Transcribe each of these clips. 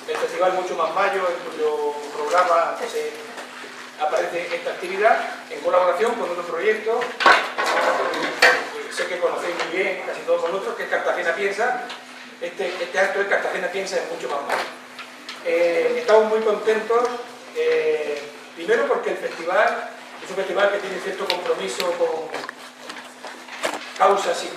el Festival Mucho Más Mayo, en cuyo programa aparece esta actividad, en colaboración con otro proyecto, sé que conocéis muy bien, casi todos vosotros, que es Cartagena Piensa. Este acto de Cartagena Piensa es Mucho Más Mayo. Estamos muy contentos, primero porque el festival es un festival que tiene cierto compromiso con causas y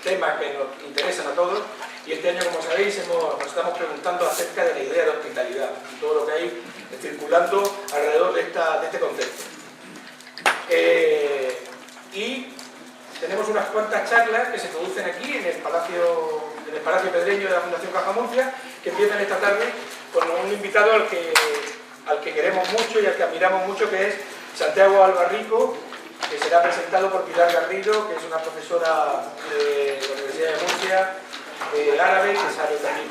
temas que nos interesan a todos, y este año, como sabéis, nos estamos preguntando acerca de la idea de hospitalidad y todo lo que hay circulando alrededor de este concepto. Y tenemos unas cuantas charlas que se producen aquí en el Palacio Pedreño de la Fundación Caja Murcia, que empiezan esta tarde con un invitado al que queremos mucho y al que admiramos mucho, que es Santiago Albarrico, que será presentado por Pilar Garrido, que es una profesora de la Universidad de Murcia, de árabe, que sabe también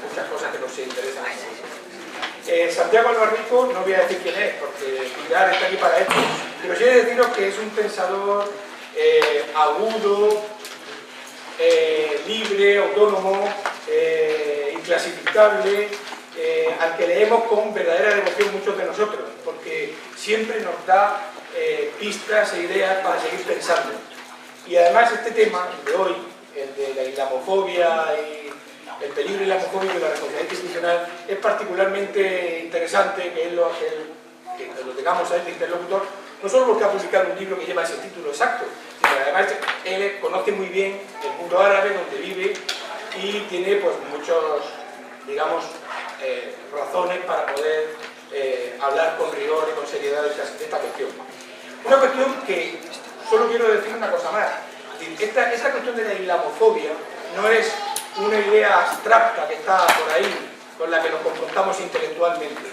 muchas cosas que nos interesan. Santiago Albarrico, no voy a decir quién es, porque Pilar está aquí para esto, pero sí he de deciros que es un pensador agudo, libre, autónomo, inclasificable, al que leemos con verdadera devoción muchos de nosotros, porque siempre nos da pistas e ideas para seguir pensando. Y además este tema de hoy, el de la islamofobia y el peligro islamofóbico y la responsabilidad institucional, es particularmente interesante que lo tengamos a él de interlocutor, no solo porque ha publicado un libro que lleva ese título exacto, sino que además él conoce muy bien el mundo árabe donde vive y tiene pues muchos, digamos, razones para poder hablar con rigor y con seriedad de esta cuestión. Una cuestión que solo quiero decir una cosa más. Esa cuestión de la islamofobia no es una idea abstracta que está por ahí, con la que nos confrontamos intelectualmente.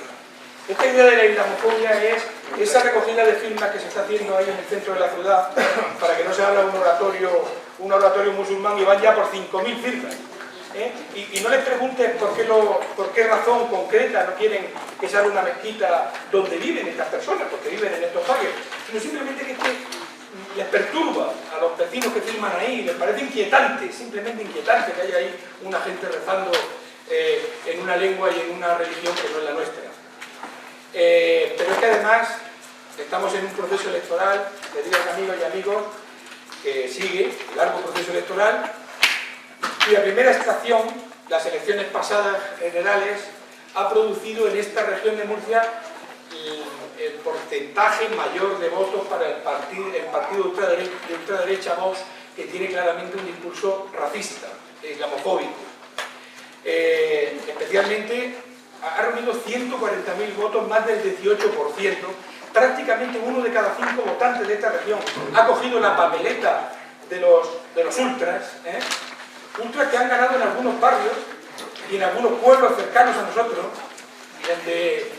Esta idea de la islamofobia es esa recogida de firmas que se está haciendo ahí en el centro de la ciudad para que no se abra un oratorio musulmán, y van ya por 5.000 firmas. Y no les preguntes por qué razón concreta no quieren que se abra una mezquita donde viven estas personas, porque viven en estos barrios, sino simplemente que les perturba a los vecinos que firman ahí, les parece inquietante, simplemente inquietante que haya ahí una gente rezando en una lengua y en una religión que no es la nuestra. Pero es que además estamos en un proceso electoral, queridos amigos y amigos, que sigue, un largo proceso electoral, y la primera estación, las elecciones pasadas generales, ha producido en esta región de Murcia el porcentaje mayor de votos para el partido de ultraderecha Vox, que tiene claramente un discurso racista, islamofóbico. Especialmente ha reunido 140.000 votos, más del 18%, prácticamente 1 de cada 5 votantes de esta región ha cogido la papeleta de los ultras, ultras que han ganado en algunos barrios y en algunos pueblos cercanos a nosotros, donde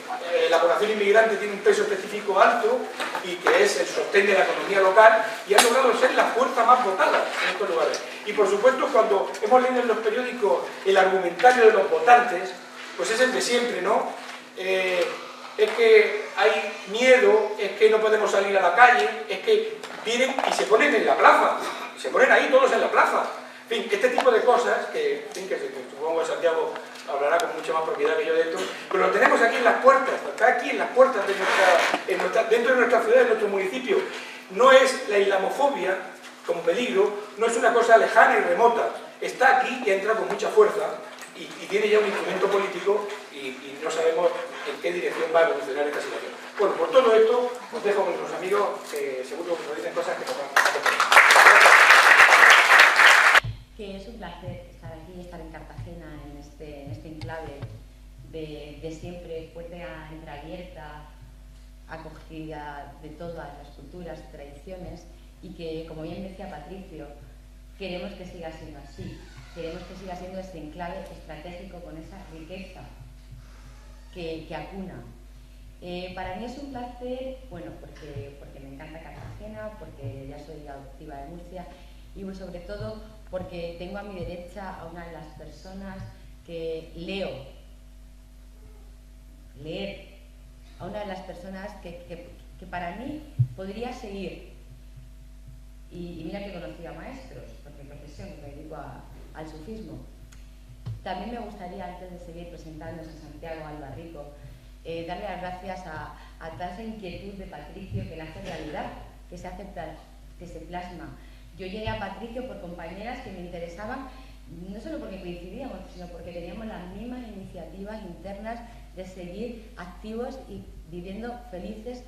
la población inmigrante tiene un peso específico alto y que es el sostén de la economía local, y han logrado ser la fuerza más votada en estos lugares. Y por supuesto, cuando hemos leído en los periódicos el argumentario de los votantes, pues es el de siempre, ¿no? Es que hay miedo, es que no podemos salir a la calle, es que vienen y se ponen en la plaza, se ponen ahí todos en la plaza. En fin, este tipo de cosas, que supongo que Santiago hablará con mucha más propiedad que yo de esto, pero lo tenemos aquí en las puertas, está aquí en las puertas de dentro de nuestra ciudad, de nuestro municipio. No es la islamofobia como peligro, no es una cosa lejana y remota, está aquí y entra con mucha fuerza y tiene ya un instrumento político y no sabemos en qué dirección va a evolucionar esta situación. Bueno, por todo esto os dejo con nuestros amigos que seguro que nos dicen cosas que nos van a hacer. Que es un placer estar aquí, estar en Cartagena, en este enclave de siempre, puerta entreabierta, acogida de todas las culturas y tradiciones, y que, como bien decía Patricio, queremos que siga siendo así, queremos que siga siendo este enclave estratégico con esa riqueza que acuna. Para mí es un placer, bueno, porque me encanta Cartagena, porque ya soy adoptiva de Murcia, y sobre todo porque tengo a mi derecha a una de las personas que leer, a una de las personas que para mí podría seguir. Y mira que conocí a maestros, por mi profesión, me dedico al sufismo. También me gustaría, antes de seguir presentándonos a Santiago Albarrico, darle las gracias a toda esa inquietud de Patricio que la hace realidad, que se plasma. Yo llegué a Patricio por compañeras que me interesaban, no solo porque coincidíamos, sino porque teníamos las mismas iniciativas internas de seguir activos y viviendo felices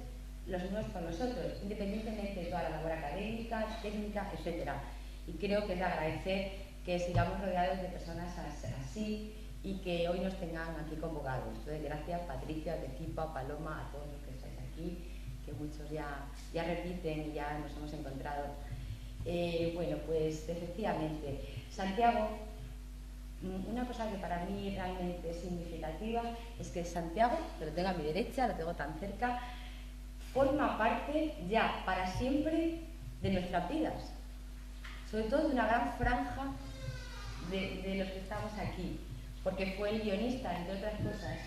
los unos con los otros, independientemente de toda la labor académica, técnica, etc. Y creo que es de agradecer que sigamos rodeados de personas así y que hoy nos tengan aquí convocados. Entonces, gracias Patricia, a tu equipo, a Paloma, a todos los que estáis aquí, que muchos ya repiten y ya nos hemos encontrado. Bueno, pues efectivamente, Santiago, una cosa que para mí realmente es significativa es que Santiago, que lo tengo a mi derecha, lo tengo tan cerca, forma parte ya para siempre de nuestras vidas, sobre todo de una gran franja de los que estamos aquí, porque fue el guionista, entre otras cosas,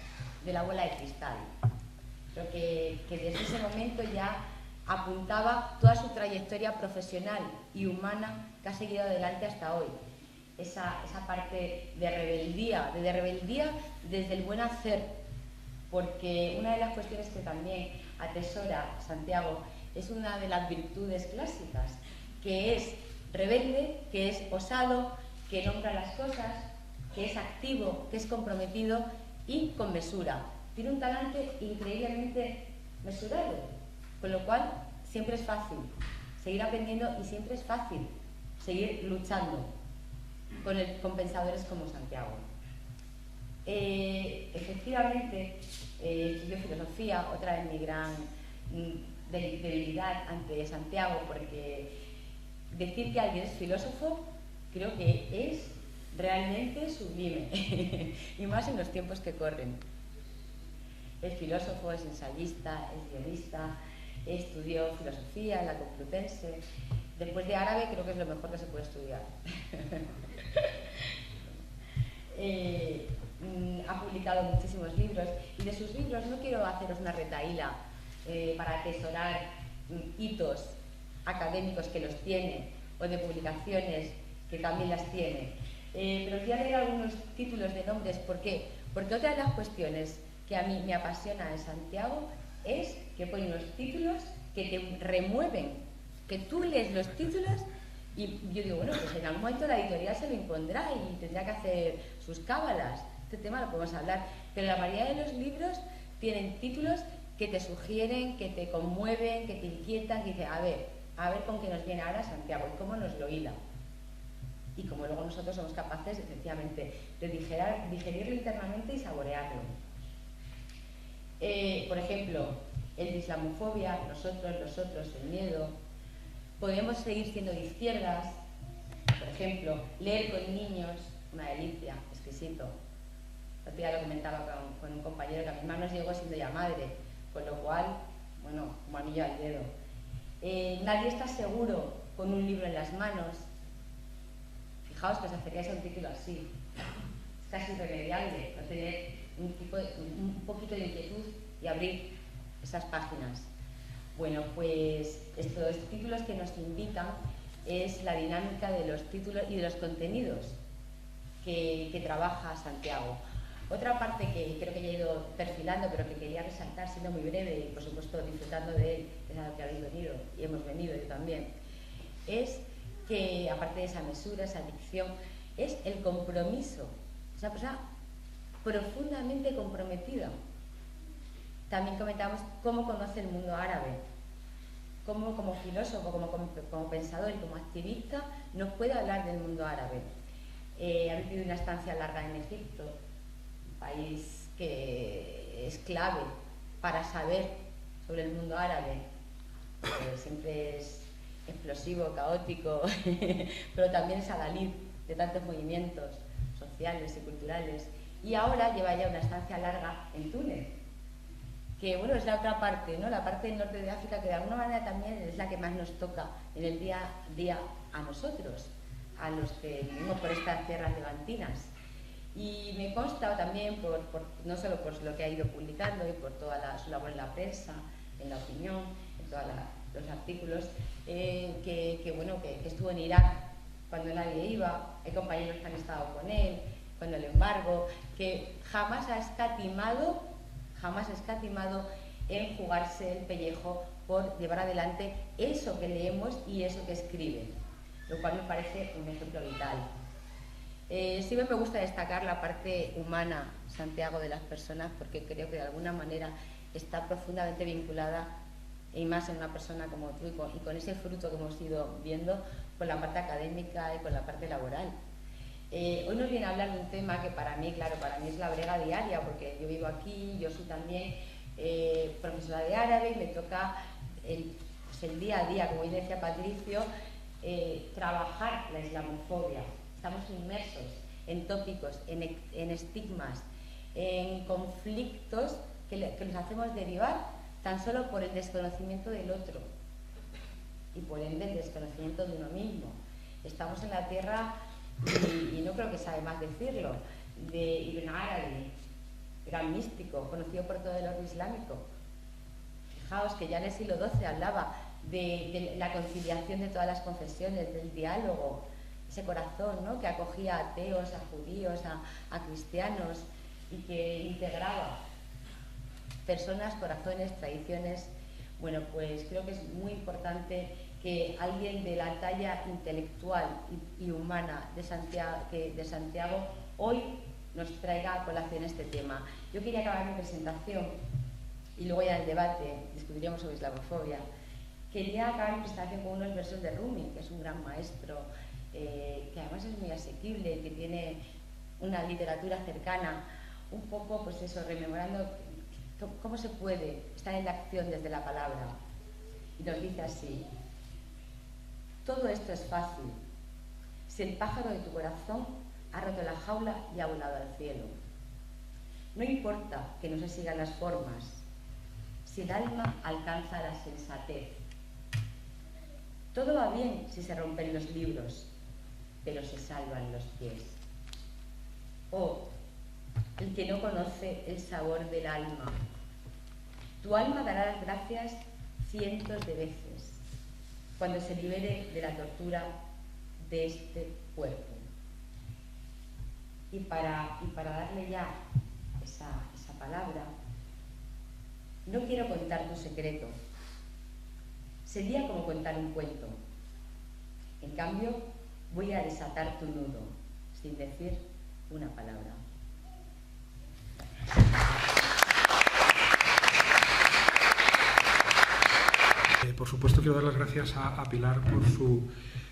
de La Bola de Cristal. Creo que desde ese momento ya apuntaba toda su trayectoria profesional y humana que ha seguido adelante hasta hoy. Esa parte de rebeldía desde el buen hacer, porque una de las cuestiones que también atesora Santiago es una de las virtudes clásicas, que es rebelde, que es osado, que nombra las cosas, que es activo, que es comprometido y con mesura. Tiene un talante increíblemente mesurado, con lo cual siempre es fácil seguir aprendiendo y siempre es fácil seguir luchando con pensadores como Santiago. Efectivamente, estudió filosofía, otra de mi gran debilidad ante Santiago, porque decir que alguien es filósofo creo que es realmente sublime, y más en los tiempos que corren. Es filósofo, es ensayista, es guionista, estudió filosofía en la Complutense. Después de árabe creo que es lo mejor que se puede estudiar. Ha publicado muchísimos libros y de sus libros no quiero haceros una retahíla para atesorar hitos académicos que los tiene o de publicaciones que también las tiene, pero os voy a leer algunos títulos de nombres. ¿Por qué? Porque otra de las cuestiones que a mí me apasiona de Santiago es que pone unos títulos que te remueven, que tú lees los títulos y yo digo, bueno, pues en algún momento la editorial se lo impondrá y tendrá que hacer sus cábalas. Este tema lo podemos hablar, pero la mayoría de los libros tienen títulos que te sugieren, que te conmueven, que te inquietan, que dices, a ver con qué nos viene ahora Santiago y cómo nos lo hila. Y como luego nosotros somos capaces, efectivamente, de digerirlo internamente y saborearlo. Por ejemplo, el de islamofobia, nosotros, el miedo. Podemos seguir siendo de izquierdas. Por ejemplo, leer con niños, una delicia, exquisito. El otro día lo comentaba con un compañero que a mis manos llegó siendo ya madre, con lo cual, bueno, como anillo al dedo. Nadie está seguro con un libro en las manos. Fijaos que os acercáis a un título así. Es casi irremediable no tener un poquito de inquietud y abrir esas páginas. Bueno, pues estos títulos que nos invitan es la dinámica de los títulos y de los contenidos que trabaja Santiago. Otra parte que creo que ya he ido perfilando, pero que quería resaltar siendo muy breve y por supuesto disfrutando de él, es a lo que habéis venido y hemos venido yo también, es que aparte de esa mesura, esa dicción, es el compromiso. Es una persona profundamente comprometida. También comentamos cómo conoce el mundo árabe, cómo como filósofo, como pensador y como activista nos puede hablar del mundo árabe. Ha vivido una estancia larga en Egipto, un país que es clave para saber sobre el mundo árabe. Siempre es explosivo, caótico, pero también es adalid de tantos movimientos sociales y culturales. Y ahora lleva ya una estancia larga en Túnez, que bueno, es la otra parte, ¿no? La parte del norte de África, que de alguna manera también es la que más nos toca en el día a día a nosotros, a los que vivimos por estas tierras levantinas. Y me consta también, no solo por lo que ha ido publicando y por toda su labor en la prensa, en la opinión, en todos los artículos, que estuvo en Irak cuando nadie iba, hay compañeros que han estado con él, con el embargo, que jamás ha escatimado en jugarse el pellejo por llevar adelante eso que leemos y eso que escribe, lo cual me parece un ejemplo vital. Siempre me gusta destacar la parte humana, Santiago, de las personas, porque creo que de alguna manera está profundamente vinculada, y más en una persona como tú, y con ese fruto que hemos ido viendo, con la parte académica y con la parte laboral. Hoy nos viene a hablar de un tema que para mí, claro, para mí es la brega diaria, porque yo vivo aquí, yo soy también profesora de árabe y me toca el día a día, como bien decía Patricio, trabajar la islamofobia. Estamos inmersos en tópicos, en estigmas, en conflictos que nos hacemos derivar tan solo por el desconocimiento del otro y por ende el desconocimiento de uno mismo. Estamos en la tierra, y no creo que sabe más decirlo, de Ibn Arabi, gran místico, conocido por todo el orbe islámico. Fijaos que ya en el siglo XII hablaba de la conciliación de todas las confesiones, del diálogo, ese corazón, ¿no?, que acogía a ateos, a judíos, a cristianos, y que integraba personas, corazones, tradiciones. Bueno, pues creo que es muy importante que alguien de la talla intelectual y humana de Santiago hoy nos traiga a colación este tema. Yo quería acabar mi presentación, y luego ya en el debate discutiremos sobre islamofobia. Quería acabar mi presentación con unos versos de Rumi, que es un gran maestro, que además es muy asequible, que tiene una literatura cercana, un poco, pues eso, rememorando cómo se puede estar en la acción desde la palabra. Y nos dice así: todo esto es fácil si el pájaro de tu corazón ha roto la jaula y ha volado al cielo. No importa que no se sigan las formas, si el alma alcanza la sensatez. Todo va bien si se rompen los libros, pero se salvan los pies. Oh, el que no conoce el sabor del alma. Tu alma dará las gracias cientos de veces cuando se libere de la tortura de este cuerpo. Y para darle ya esa palabra, no quiero contar tu secreto. Sería como contar un cuento. En cambio, voy a desatar tu nudo, sin decir una palabra. Por supuesto, quiero dar las gracias a Pilar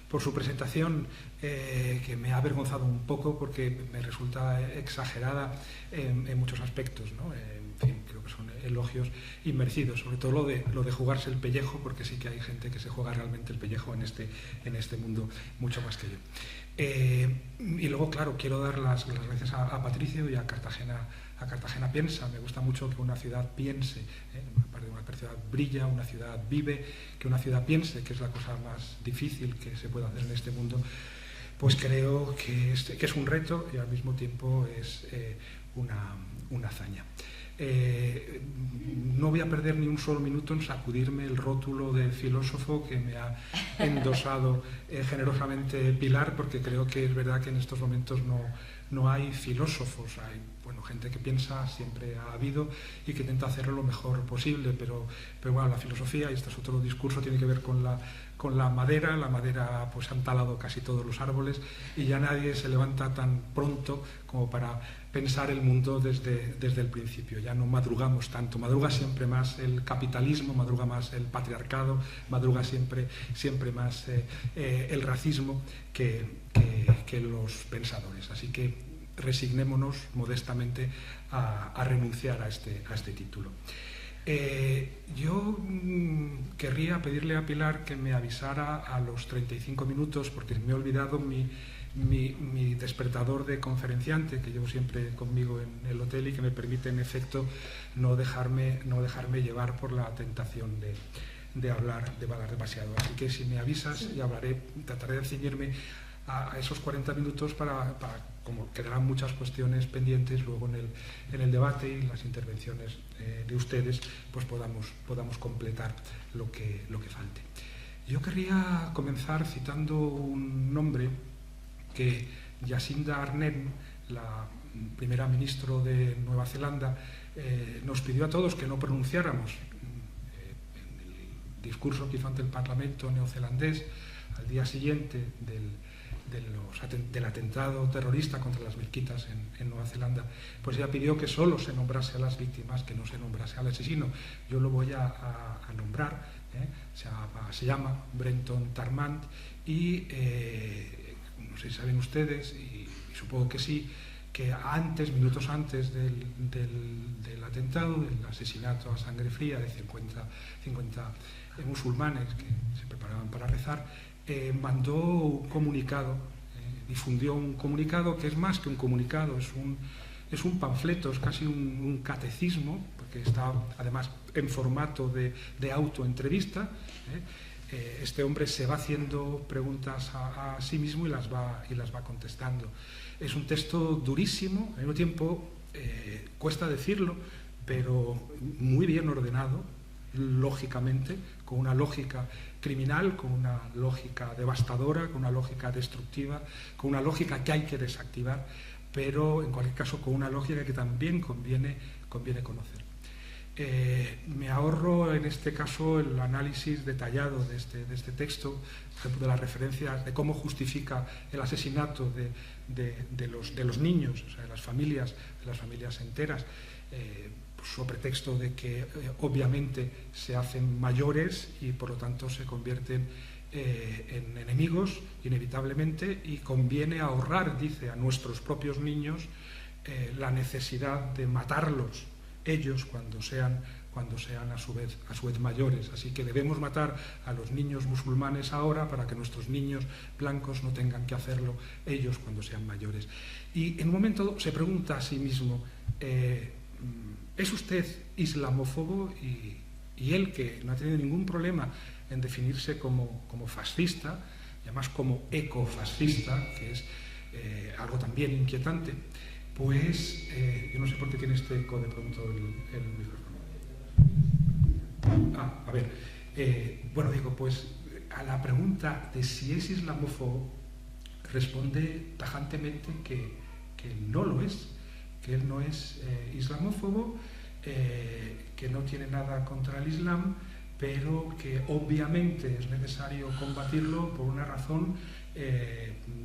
por su presentación, que me ha avergonzado un poco porque me resulta exagerada en muchos aspectos, ¿no? En fin, creo que son elogios inmerecidos, sobre todo lo de jugarse el pellejo, porque sí que hay gente que se juega realmente el pellejo en este mundo mucho más que yo. Y luego, claro, quiero dar las gracias a Patricio y a Cartagena Piensa. Me gusta mucho que una ciudad piense, una ciudad brilla, una ciudad vive, que una ciudad piense, que es la cosa más difícil que se puede hacer en este mundo. Pues creo que es un reto y al mismo tiempo es una hazaña. No voy a perder ni un solo minuto en sacudirme el rótulo de filósofo que me ha endosado generosamente Pilar, porque creo que es verdad que en estos momentos no hay filósofos, hay gente que piensa, siempre ha habido, y que intenta hacerlo lo mejor posible, pero bueno, la filosofía, y este es otro discurso, tiene que ver con la madera. La madera, pues han talado casi todos los árboles y ya nadie se levanta tan pronto como para pensar el mundo desde el principio. Ya no madrugamos tanto, madruga siempre más el capitalismo, madruga más el patriarcado, madruga siempre más el racismo que los pensadores. Así que resignémonos modestamente a renunciar a este título. Yo querría pedirle a Pilar que me avisara a los 35 minutos, porque me he olvidado mi despertador de conferenciante, que llevo siempre conmigo en el hotel y que me permite, en efecto, no dejarme llevar por la tentación de hablar demasiado. Así que si me avisas, y trataré de ceñirme a esos 40 minutos para como quedarán muchas cuestiones pendientes luego en el debate y las intervenciones de ustedes, pues podamos completar lo que falte. Yo querría comenzar citando un nombre que Jacinda Ardern la primera ministra de Nueva Zelanda nos pidió a todos que no pronunciáramos en el discurso que hizo ante el Parlamento neozelandés al día siguiente del atentado terrorista contra las mezquitas en Nueva Zelanda, pues ella pidió que solo se nombrase a las víctimas, que no se nombrase al asesino. Yo lo voy a nombrar, se llama Brenton Tarmant y no sé si saben ustedes, y supongo que sí, que minutos antes del atentado, del asesinato a sangre fría de 50 musulmanes que se preparaban para rezar, mandó un comunicado, difundió un comunicado que es más que un comunicado, es un panfleto, es casi un catecismo, porque está además en formato de autoentrevista. Este hombre se va haciendo preguntas a sí mismo y las va contestando. Es un texto durísimo, al mismo tiempo cuesta decirlo, pero muy bien ordenado, lógicamente, con una lógica criminal, con una lógica devastadora, con una lógica destructiva, con una lógica que hay que desactivar, pero en cualquier caso con una lógica que también conviene conocer. Me ahorro en este caso el análisis detallado de este texto, por ejemplo, de las referencias de cómo justifica el asesinato de los niños, o sea, de las familias enteras, sobre pretexto de que obviamente se hacen mayores y por lo tanto se convierten en enemigos inevitablemente, y conviene ahorrar, dice, a nuestros propios niños la necesidad de matarlos ellos cuando sean a su vez mayores. Así que debemos matar a los niños musulmanes ahora para que nuestros niños blancos no tengan que hacerlo ellos cuando sean mayores. Y en un momento se pregunta a sí mismo, ¿es usted islamófobo? Y él, que no ha tenido ningún problema en definirse como fascista, y además como ecofascista, que es algo también inquietante, pues yo no sé por qué tiene este eco de pronto el micrófono. A ver, bueno, digo, pues a la pregunta de si es islamófobo responde tajantemente que no lo es, que él no es islamófobo, que no tiene nada contra el Islam, pero que obviamente es necesario combatirlo por una razón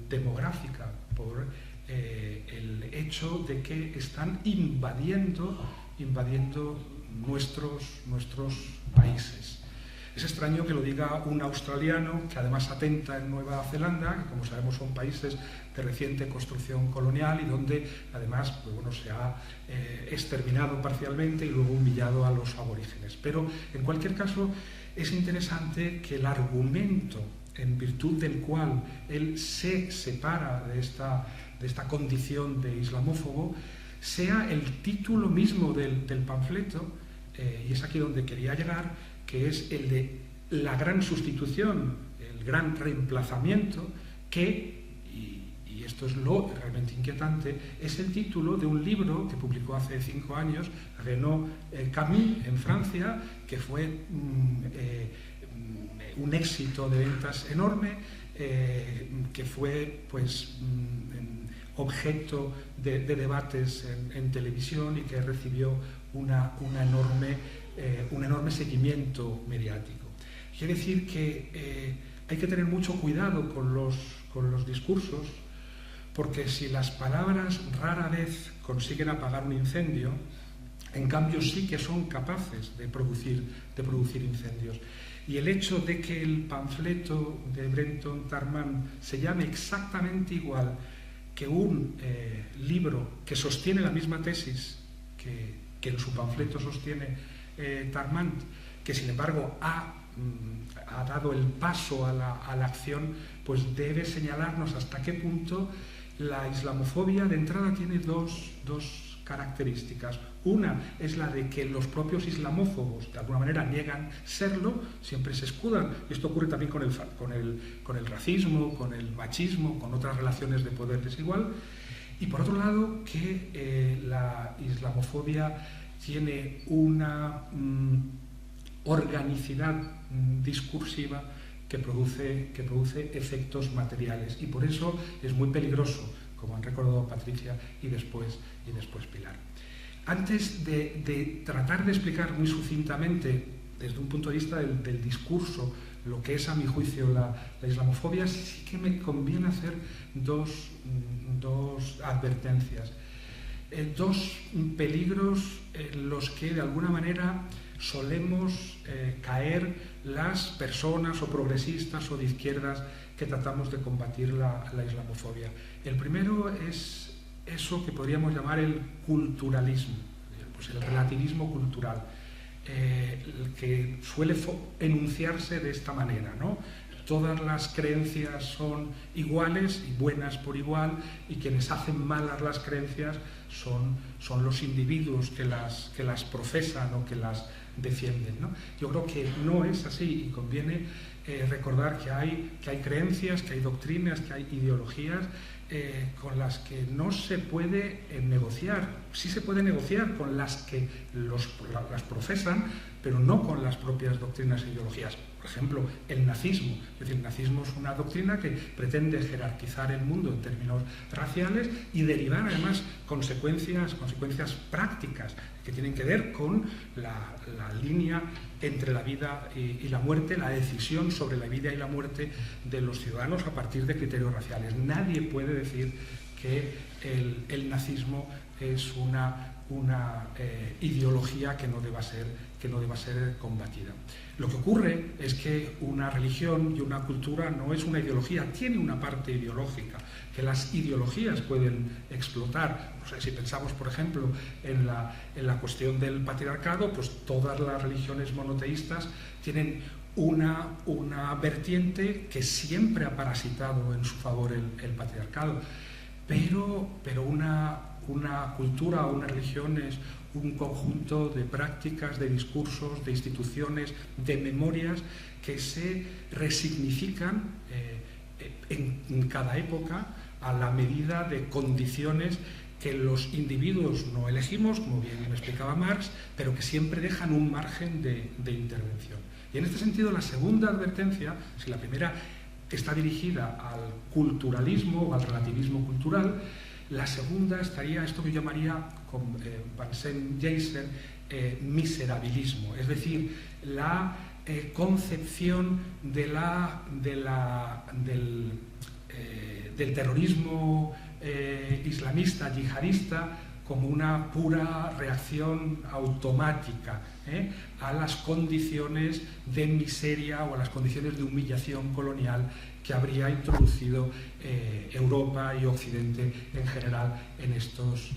demográfica, por el hecho de que están invadiendo nuestros países. Es extraño que lo diga un australiano que además atenta en Nueva Zelanda, que como sabemos son países de reciente construcción colonial y donde además pues bueno, se ha exterminado parcialmente y luego humillado a los aborígenes. Pero en cualquier caso es interesante que el argumento en virtud del cual él se separa de esta condición de islamófobo sea el título mismo del panfleto, y es aquí donde quería llegar, que es el de la gran sustitución, el gran reemplazamiento, que, y esto es lo realmente inquietante, es el título de un libro que publicó hace 5 años Renaud Camus en Francia, que fue un éxito de ventas enorme, que fue pues objeto de debates en televisión y que recibió un enorme seguimiento mediático. Quiere decir que hay que tener mucho cuidado con los discursos, porque si las palabras rara vez consiguen apagar un incendio, en cambio sí que son capaces de producir incendios. Y el hecho de que el panfleto de Brenton Tarmant se llame exactamente igual que un libro que sostiene la misma tesis que en su panfleto sostiene Tarmant, que sin embargo ha dado el paso a la acción, pues debe señalarnos hasta qué punto la islamofobia de entrada tiene dos características. Una es la de que los propios islamófobos de alguna manera niegan serlo, siempre se escudan, y esto ocurre también con el racismo, con el machismo, con otras relaciones de poder desigual, y por otro lado que la islamofobia tiene una organicidad discursiva que produce efectos materiales, y por eso es muy peligroso como han recordado Patricia y después Pilar. Antes de tratar de explicar muy sucintamente, desde un punto de vista del discurso, lo que es a mi juicio la islamofobia, sí que me conviene hacer dos advertencias. Dos peligros en los que de alguna manera solemos caer las personas o progresistas o de izquierdas que tratamos de combatir la islamofobia. El primero es eso que podríamos llamar el culturalismo, pues el relativismo cultural, que suele enunciarse de esta manera, ¿no? Todas las creencias son iguales y buenas por igual, y quienes hacen malas las creencias son los individuos que las profesan o que las defienden, ¿no? Yo creo que no es así, y conviene recordar que hay creencias, que hay doctrinas, que hay ideologías con las que no se puede negociar. Sí se puede negociar con las que las profesan, pero no con las propias doctrinas e ideologías. Por ejemplo, el nazismo. Es decir, el nazismo es una doctrina que pretende jerarquizar el mundo en términos raciales y derivar además consecuencias prácticas que tienen que ver con la línea entre la vida y la muerte, la decisión sobre la vida y la muerte de los ciudadanos a partir de criterios raciales. Nadie puede decir que el nazismo es una ideología que no deba ser combatida. Lo que ocurre es que una religión y una cultura no es una ideología, tiene una parte ideológica que las ideologías pueden explotar. O sea, si pensamos, por ejemplo, en la cuestión del patriarcado, pues todas las religiones monoteístas tienen una vertiente que siempre ha parasitado en su favor el patriarcado, pero una cultura o una religión es un conjunto de prácticas, de discursos, de instituciones, de memorias que se resignifican en cada época a la medida de condiciones que los individuos no elegimos, como bien me explicaba Marx, pero que siempre dejan un margen de intervención. Y en este sentido, la segunda advertencia, si la primera está dirigida al culturalismo o al relativismo cultural, la segunda estaría esto que yo llamaría, con Vincent Jason, miserabilismo, es decir, la concepción del terrorismo islamista, yihadista, como una pura reacción automática a las condiciones de miseria o a las condiciones de humillación colonial que habría introducido Europa y Occidente en general en estos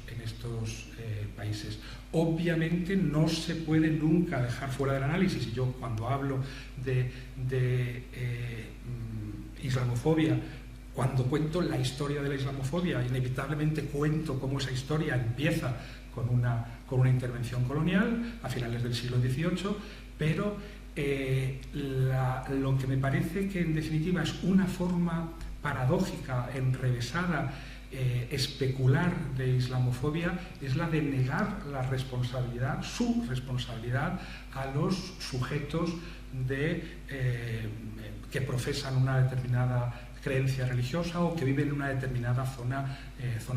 países. Obviamente no se puede nunca dejar fuera del análisis, y yo cuando hablo de islamofobia, cuando cuento la historia de la islamofobia, inevitablemente cuento cómo esa historia empieza con una intervención colonial a finales del siglo XVIII, pero lo que me parece que en definitiva es una forma paradójica, enrevesada, especular de islamofobia, es la de negar su responsabilidad a los sujetos que profesan una determinada creencia religiosa o que viven en una determinada zona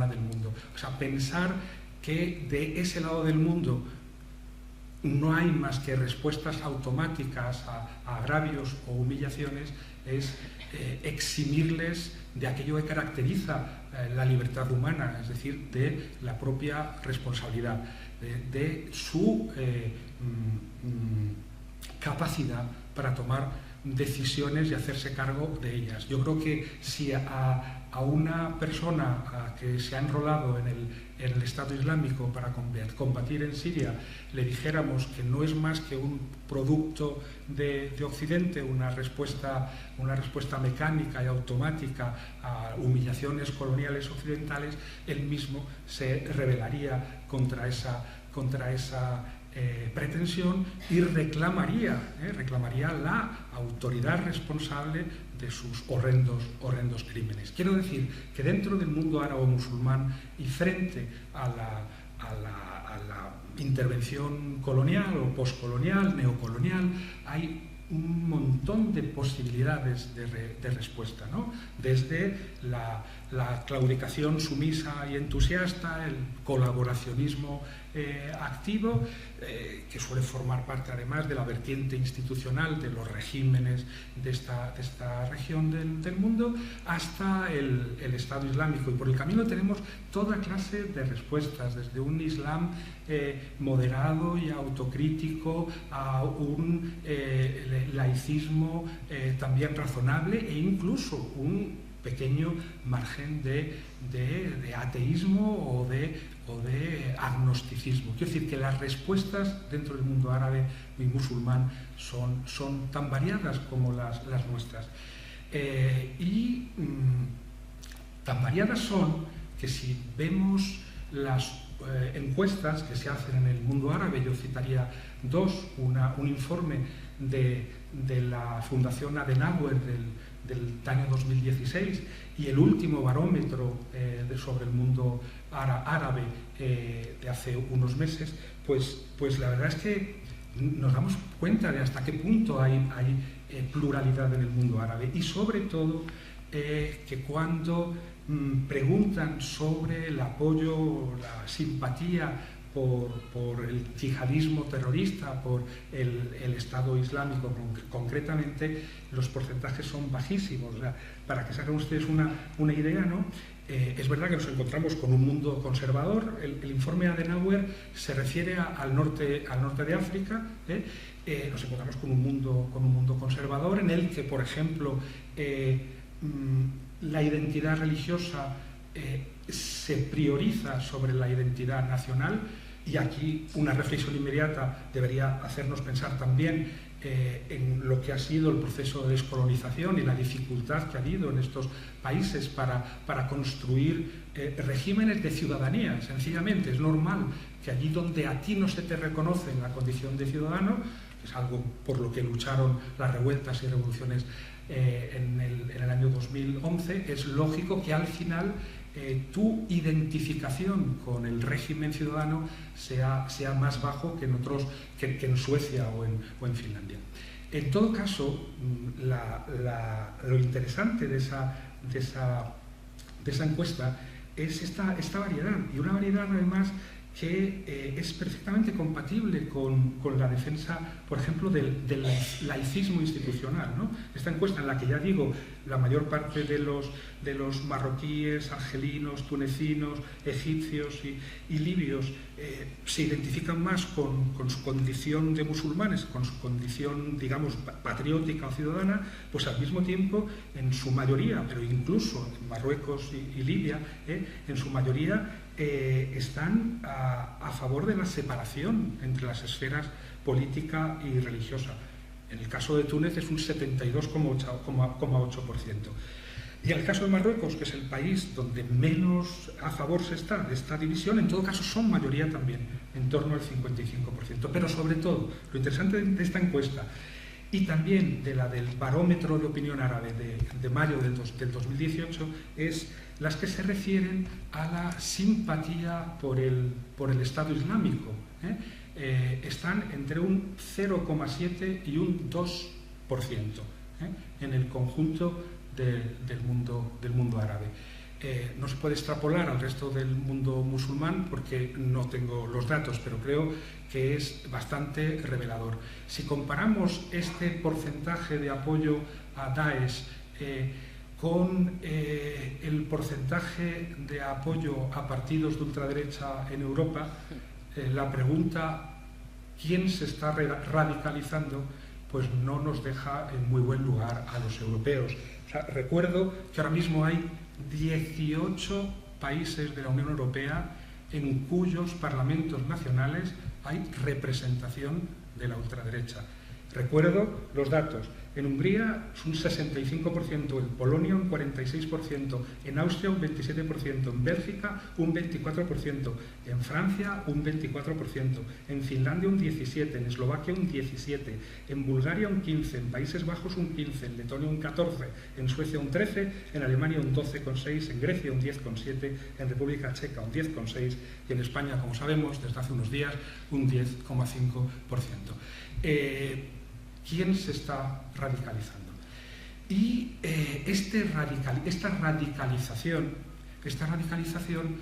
del mundo. O sea, pensar que de ese lado del mundo no hay más que respuestas automáticas a agravios o humillaciones es eximirles de aquello que caracteriza la libertad humana, es decir, de la propia responsabilidad, de su capacidad para tomar decisiones y hacerse cargo de ellas. Yo creo que si a una persona que se ha enrolado en el Estado Islámico para combatir en Siria le dijéramos que no es más que un producto de Occidente, una respuesta mecánica y automática a humillaciones coloniales occidentales, él mismo se rebelaría contra esa pretensión y reclamaría la autoridad responsable de sus horrendos crímenes. Quiero decir que dentro del mundo árabe-musulmán y frente a la intervención colonial o poscolonial, neocolonial, hay un montón de posibilidades de respuesta, ¿no? Desde la claudicación sumisa y entusiasta, el colaboracionismo activo, que suele formar parte además de la vertiente institucional de los regímenes de esta región del mundo, hasta el Estado Islámico. Y por el camino tenemos toda clase de respuestas, desde un Islam moderado y autocrítico a un laicismo también razonable, e incluso un pequeño margen de ateísmo o de agnosticismo. Quiero decir que las respuestas dentro del mundo árabe y musulmán son tan variadas como las nuestras. Tan variadas son que si vemos las encuestas que se hacen en el mundo árabe, yo citaría dos: un informe de la Fundación Adenauer del año 2016 y el último barómetro sobre el mundo árabe de hace unos meses, pues la verdad es que nos damos cuenta de hasta qué punto hay pluralidad en el mundo árabe, y sobre todo que cuando preguntan sobre el apoyo, la simpatía por el yihadismo terrorista, por el Estado Islámico concretamente, los porcentajes son bajísimos. O sea, para que se hagan ustedes una idea, ¿no? Es verdad que nos encontramos con un mundo conservador. El informe Adenauer se refiere al norte de África. Nos encontramos con un mundo conservador en el que, por ejemplo, la identidad religiosa se prioriza sobre la identidad nacional, y aquí una reflexión inmediata debería hacernos pensar también en lo que ha sido el proceso de descolonización y la dificultad que ha habido en estos países para construir regímenes de ciudadanía. Sencillamente es normal que allí donde a ti no se te reconoce en la condición de ciudadano, que es algo por lo que lucharon las revueltas y revoluciones en el año 2011, es lógico que al final tu identificación con el régimen ciudadano sea más bajo que en Suecia o en Finlandia. En todo caso, lo interesante de esa encuesta es esta variedad, y una variedad además que es perfectamente compatible con la defensa, por ejemplo, del laicismo institucional, ¿no? Esta encuesta, en la que ya digo, la mayor parte de los marroquíes, argelinos, tunecinos, egipcios y libios se identifican más con su condición de musulmanes, con su condición, digamos, patriótica o ciudadana, pues al mismo tiempo, en su mayoría, pero incluso en Marruecos y Libia, en su mayoría están a favor de la separación entre las esferas política y religiosa. En el caso de Túnez es un 72,8%. Y en el caso de Marruecos, que es el país donde menos a favor se está de esta división, en todo caso son mayoría también, en torno al 55%. Pero sobre todo, lo interesante de esta encuesta, y también de la del barómetro de opinión árabe de mayo del 2018, es las que se refieren a la simpatía por el Estado Islámico. Están entre un 0,7 y un 2% en el conjunto del mundo árabe. No se puede extrapolar al resto del mundo musulmán porque no tengo los datos, pero creo que es bastante revelador. Si comparamos este porcentaje de apoyo a Daesh con el porcentaje de apoyo a partidos de ultraderecha en Europa, la pregunta ¿quién se está radicalizando? Pues no nos deja en muy buen lugar a los europeos. O sea, recuerdo que ahora mismo hay 18 países de la Unión Europea en cuyos parlamentos nacionales hay representación de la ultraderecha. Recuerdo los datos. En Hungría es un 65%, en Polonia un 46%, en Austria un 27%, en Bélgica un 24%, en Francia un 24%, en Finlandia un 17%, en Eslovaquia un 17%, en Bulgaria un 15%, en Países Bajos un 15%, en Letonia un 14%, en Suecia un 13%, en Alemania un 12,6%, en Grecia un 10,7%, en República Checa un 10,6% y en España, como sabemos, desde hace unos días un 10,5%. ¿Quién se está radicalizando? Y esta radicalización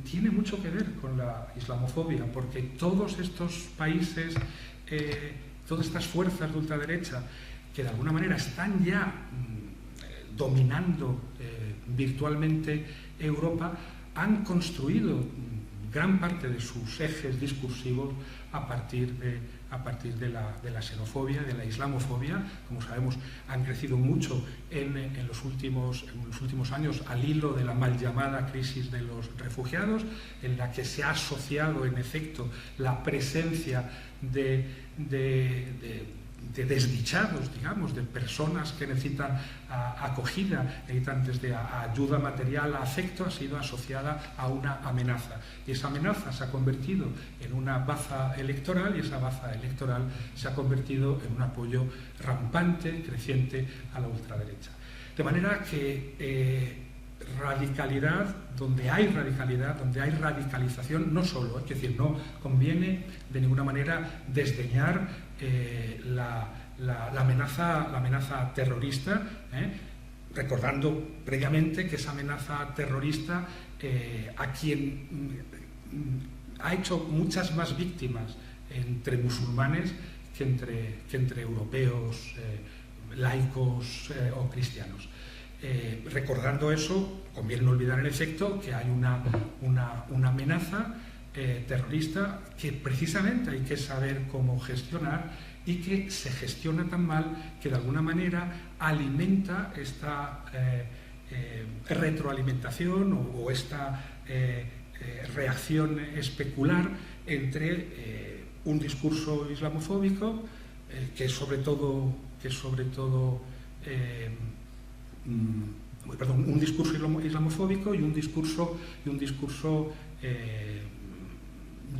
tiene mucho que ver con la islamofobia, porque todos estos países, todas estas fuerzas de ultraderecha, que de alguna manera están ya dominando virtualmente Europa, han construido gran parte de sus ejes discursivos a partir de la xenofobia, de la islamofobia. Como sabemos, han crecido mucho en los últimos años al hilo de la mal llamada crisis de los refugiados, en la que se ha asociado en efecto la presencia de desdichados, digamos, de personas que necesitan acogida, necesitan desde ayuda material a afecto, ha sido asociada a una amenaza. Y esa amenaza se ha convertido en una baza electoral, y esa baza electoral se ha convertido en un apoyo rampante, creciente a la ultraderecha. De manera que radicalidad, donde hay radicalización, no solo, es decir, no conviene de ninguna manera desdeñar la amenaza terrorista, recordando previamente que esa amenaza terrorista a quien ha hecho muchas más víctimas entre musulmanes que entre europeos, laicos o cristianos. Recordando eso, conviene no olvidar en efecto que hay una amenaza terrorista que precisamente hay que saber cómo gestionar, y que se gestiona tan mal que de alguna manera alimenta esta retroalimentación o esta reacción especular entre un discurso islamofóbico que sobre todo un discurso islamofóbico y un discurso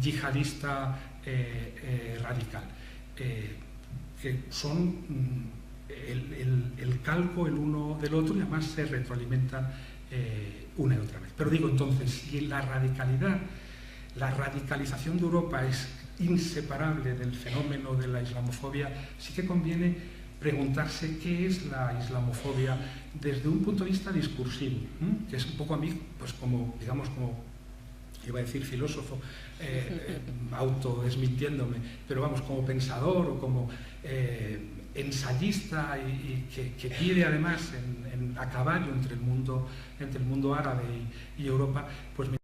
yihadista radical, que son el calco el uno del otro, y además se retroalimentan una y otra vez. Pero digo, entonces, si la radicalización de Europa es inseparable del fenómeno de la islamofobia, sí que conviene preguntarse qué es la islamofobia desde un punto de vista discursivo, que es un poco a mí, pues como, digamos, como iba a decir filósofo, autodesmintiéndome, pero vamos, como pensador o como ensayista y que pide además a caballo entre el mundo árabe y Europa, pues me